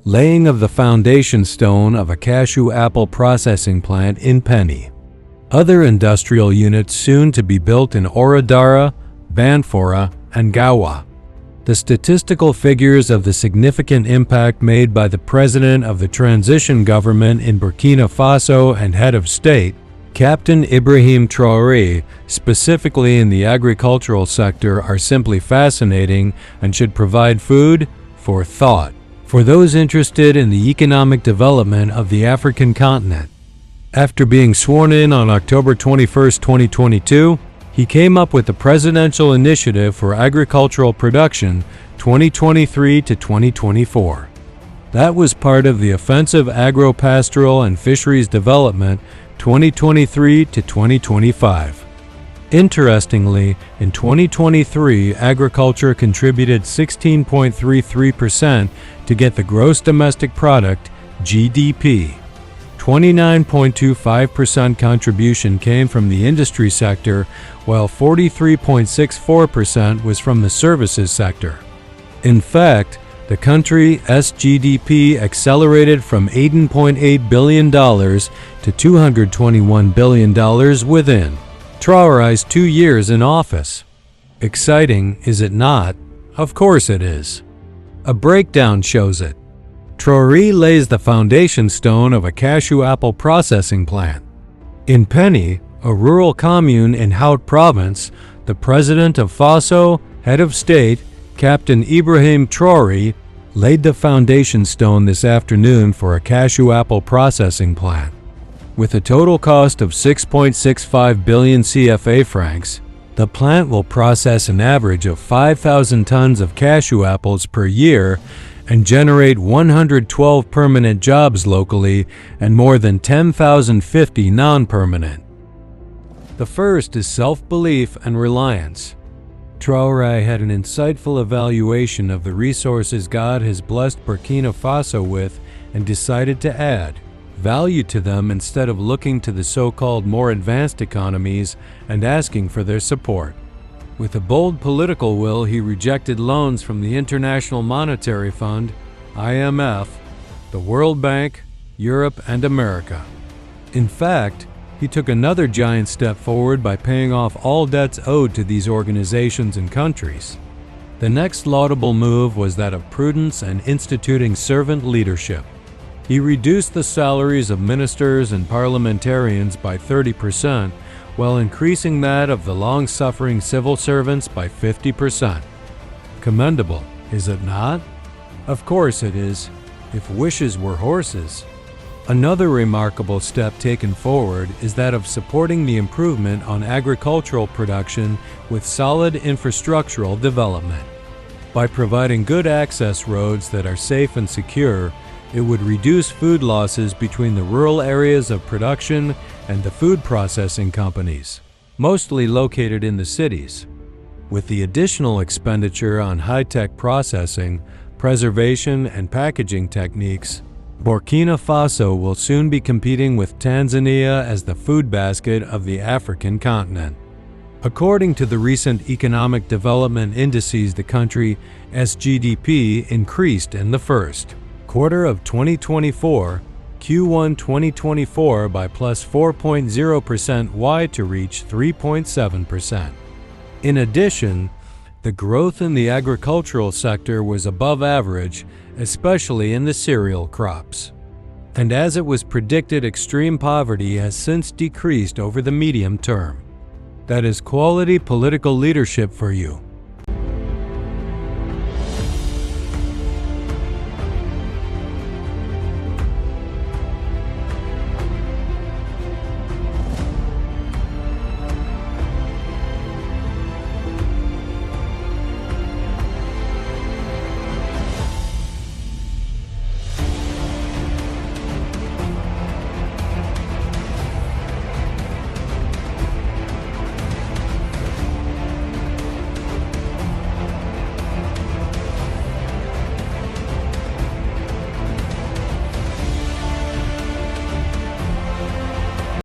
laying of the foundation stone of a cashew apple processing plant in Penny. Other industrial units soon to be built in Oradara, Banfora, and Gawa. The statistical figures of the significant impact made by the president of the transition government in Burkina Faso and head of state, Captain Ibrahim Traoré, specifically in the agricultural sector, are simply fascinating and should provide food for thought for those interested in the economic development of the African continent. After being sworn in on October 21, 2022, he came up with the Presidential Initiative for Agricultural Production 2023 to 2024. That was part of the Offensive Agro-Pastoral and Fisheries Development 2023 to 2025. Interestingly, in 2023, agriculture contributed 16.33% to get the gross domestic product, GDP. 29.25% contribution came from the industry sector, while 43.64% was from the services sector. In fact, the country's GDP accelerated from $18.8 billion to $221 billion within Traoré's 2 years in office. Exciting, is it not? Of course it is. A breakdown shows it. Traoré lays the foundation stone of a cashew apple processing plant. In Penny, a rural commune in Haut Province, the president of Faso, head of state, Captain Ibrahim Traoré, laid the foundation stone this afternoon for a cashew apple processing plant. With a total cost of 6.65 billion CFA francs, the plant will process an average of 5,000 tons of cashew apples per year and generate 112 permanent jobs locally and more than 10,050 non-permanent. The first is self-belief and reliance. Traoré had an insightful evaluation of the resources God has blessed Burkina Faso with and decided to add value to them instead of looking to the so-called more advanced economies and asking for their support. With a bold political will, he rejected loans from the International Monetary Fund, IMF, the World Bank, Europe, and America. In fact, he took another giant step forward by paying off all debts owed to these organizations and countries. The next laudable move was that of prudence and instituting servant leadership. He reduced the salaries of ministers and parliamentarians by 30%, while increasing that of the long-suffering civil servants by 50%. Commendable, is it not? Of course it is, if wishes were horses. Another remarkable step taken forward is that of supporting the improvement on agricultural production with solid infrastructural development. By providing good access roads that are safe and secure, it would reduce food losses between the rural areas of production and the food processing companies, mostly located in the cities. With the additional expenditure on high-tech processing, preservation, and packaging techniques, Burkina Faso will soon be competing with Tanzania as the food basket of the African continent. According to the recent economic development indices, the country's GDP increased in the first quarter of 2024, Q1 2024 by plus 4.0% Y to reach 3.7%. In addition, the growth in the agricultural sector was above average, especially in the cereal crops. And as it was predicted, extreme poverty has since decreased over the medium term. That is quality political leadership for you.